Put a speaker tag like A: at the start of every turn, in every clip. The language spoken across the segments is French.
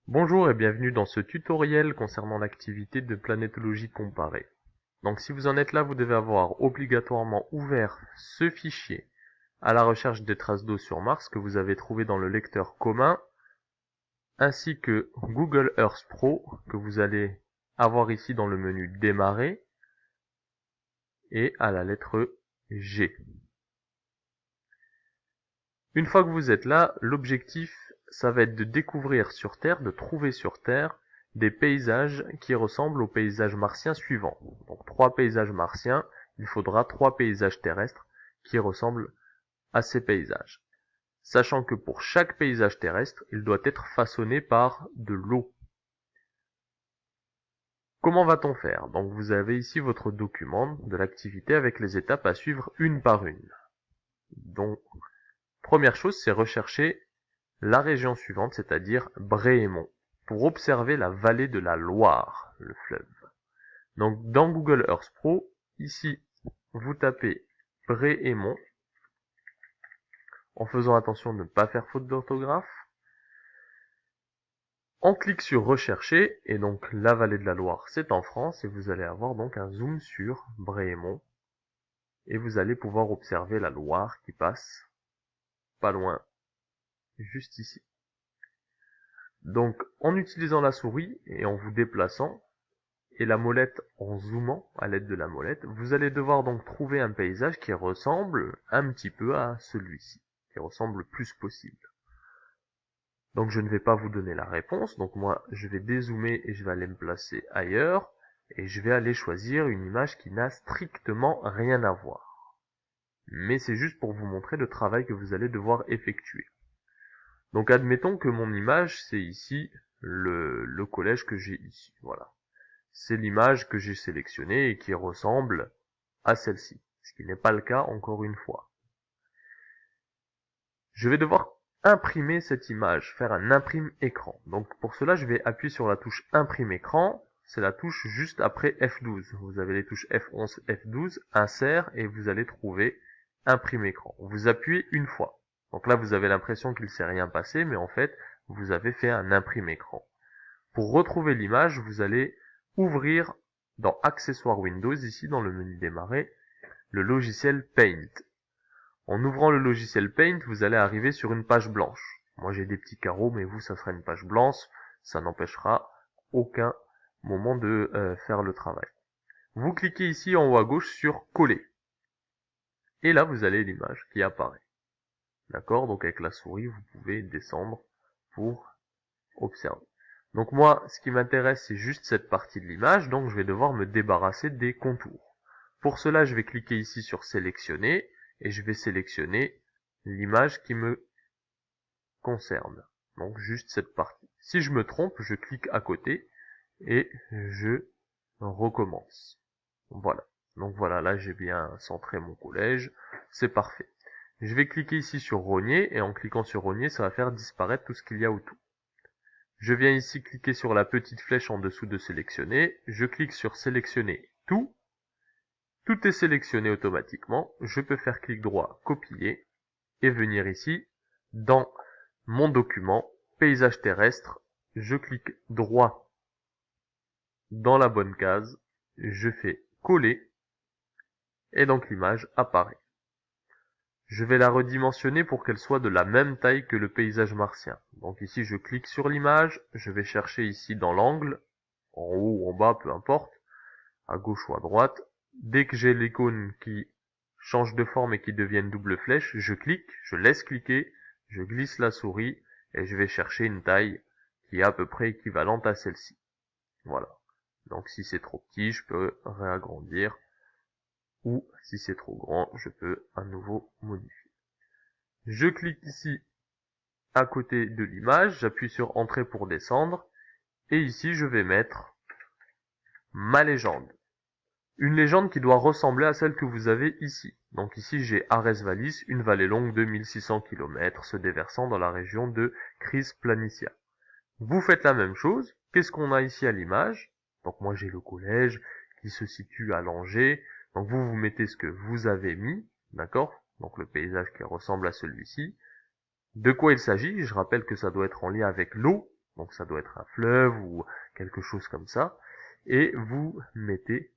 A: Bonjour et bienvenue dans ce tutoriel concernant l'activité de planétologie comparée. Donc si vous en êtes là, vous devez avoir obligatoirement ouvert ce fichier à la recherche des traces d'eau sur Mars que vous avez trouvé dans le lecteur commun, ainsi que Google Earth Pro que vous allez avoir ici dans le menu Démarrer et à la lettre G. Une fois que vous êtes là, l'objectif, ça va être de découvrir sur Terre, de trouver sur Terre des paysages qui ressemblent aux paysages martiens suivants. Donc 3 paysages martiens, il faudra 3 paysages terrestres qui ressemblent à ces paysages. Sachant que pour chaque paysage terrestre, il doit être façonné par de l'eau. Comment va-t-on faire? Donc vous avez ici votre document de l'activité avec les étapes à suivre une par une. Donc, première chose, c'est rechercher la région suivante, c'est-à-dire Bréhémont, pour observer la vallée de la Loire, le fleuve. Donc dans Google Earth Pro, ici, vous tapez Bréhémont, en faisant attention de ne pas faire faute d'orthographe. On clique sur Rechercher, et donc la vallée de la Loire, c'est en France, et vous allez avoir donc un zoom sur Bréhémont, et vous allez pouvoir observer la Loire qui passe pas loin, juste ici. Donc en utilisant la souris et en vous déplaçant, et la molette en zoomant à l'aide de la molette, vous allez devoir donc trouver un paysage qui ressemble un petit peu à celui-ci, qui ressemble le plus possible. Donc je ne vais pas vous donner la réponse, donc moi je vais dézoomer et je vais aller me placer ailleurs, et je vais aller choisir une image qui n'a strictement rien à voir. Mais c'est juste pour vous montrer le travail que vous allez devoir effectuer. Donc admettons que mon image c'est ici le collège que j'ai ici, voilà. C'est l'image que j'ai sélectionnée et qui ressemble à celle-ci, ce qui n'est pas le cas encore une fois. Je vais devoir imprimer cette image, faire un imprime écran. Donc pour cela, je vais appuyer sur la touche imprime écran, c'est la touche juste après F12. Vous avez les touches F11, F12, insert et vous allez trouver imprime écran. Vous appuyez une fois. Donc là, vous avez l'impression qu'il ne s'est rien passé, mais en fait, vous avez fait un imprime écran. Pour retrouver l'image, vous allez ouvrir dans Accessoires Windows, ici dans le menu Démarrer, le logiciel Paint. En ouvrant le logiciel Paint, vous allez arriver sur une page blanche. Moi j'ai des petits carreaux, mais vous, ça sera une page blanche. Ça n'empêchera aucun moment de faire le travail. Vous cliquez ici en haut à gauche sur Coller. Et là, vous avez l'image qui apparaît. D'accord? Donc avec la souris, vous pouvez descendre pour observer. Donc moi, ce qui m'intéresse, c'est juste cette partie de l'image, donc je vais devoir me débarrasser des contours. Pour cela, je vais cliquer ici sur sélectionner, et je vais sélectionner l'image qui me concerne. Donc juste cette partie. Si je me trompe, je clique à côté, et je recommence. Voilà. Donc voilà, là j'ai bien centré mon collège, c'est parfait. Je vais cliquer ici sur rogner, et en cliquant sur rogner, ça va faire disparaître tout ce qu'il y a autour. Je viens ici cliquer sur la petite flèche en dessous de sélectionner, je clique sur sélectionner tout, tout est sélectionné automatiquement, je peux faire clic droit, copier, et venir ici, dans mon document, paysage terrestre, je clique droit dans la bonne case, je fais coller, et donc l'image apparaît. Je vais la redimensionner pour qu'elle soit de la même taille que le paysage martien. Donc ici je clique sur l'image, je vais chercher ici dans l'angle, en haut ou en bas, peu importe, à gauche ou à droite. Dès que j'ai l'icône qui change de forme et qui devient une double flèche, je clique, je laisse cliquer, je glisse la souris et je vais chercher une taille qui est à peu près équivalente à celle-ci. Voilà. Donc si c'est trop petit, je peux réagrandir, ou si c'est trop grand, je peux à nouveau modifier. Je clique ici à côté de l'image, j'appuie sur Entrée pour descendre, et ici je vais mettre ma légende. Une légende qui doit ressembler à celle que vous avez ici. Donc ici j'ai Ares Vallis, une vallée longue de 1600 km se déversant dans la région de Chryse Planitia. Vous faites la même chose, qu'est-ce qu'on a ici à l'image? Donc moi j'ai le collège qui se situe à Langeais, donc vous mettez ce que vous avez mis, d'accord? Donc le paysage qui ressemble à celui-ci. De quoi il s'agit? Je rappelle que ça doit être en lien avec l'eau, donc ça doit être un fleuve ou quelque chose comme ça, et vous mettez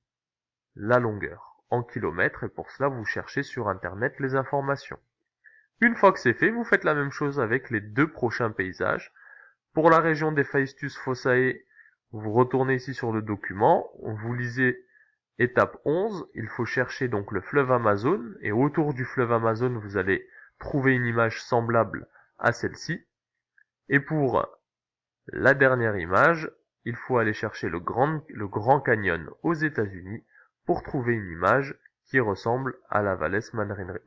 A: la longueur en kilomètres, et pour cela vous cherchez sur internet les informations. Une fois que c'est fait, vous faites la même chose avec les deux prochains paysages. Pour la région des Faestus Fossae, vous retournez ici sur le document, vous lisez étape 11, il faut chercher donc le fleuve Amazon, et autour du fleuve Amazon, vous allez trouver une image semblable à celle-ci. Et pour la dernière image, il faut aller chercher le Grand Canyon aux États-Unis pour trouver une image qui ressemble à la Valles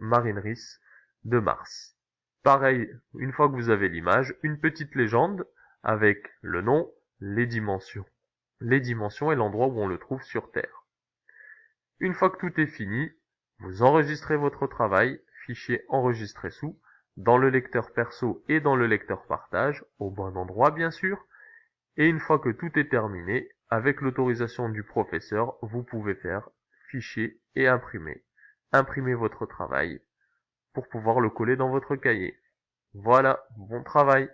A: Marineris de Mars. Pareil, une fois que vous avez l'image, une petite légende avec le nom, les dimensions et l'endroit où on le trouve sur Terre. Une fois que tout est fini, vous enregistrez votre travail, fichier enregistré sous, dans le lecteur perso et dans le lecteur partage, au bon endroit bien sûr, et une fois que tout est terminé, avec l'autorisation du professeur, vous pouvez faire fichier et imprimer. Imprimez votre travail pour pouvoir le coller dans votre cahier. Voilà, bon travail!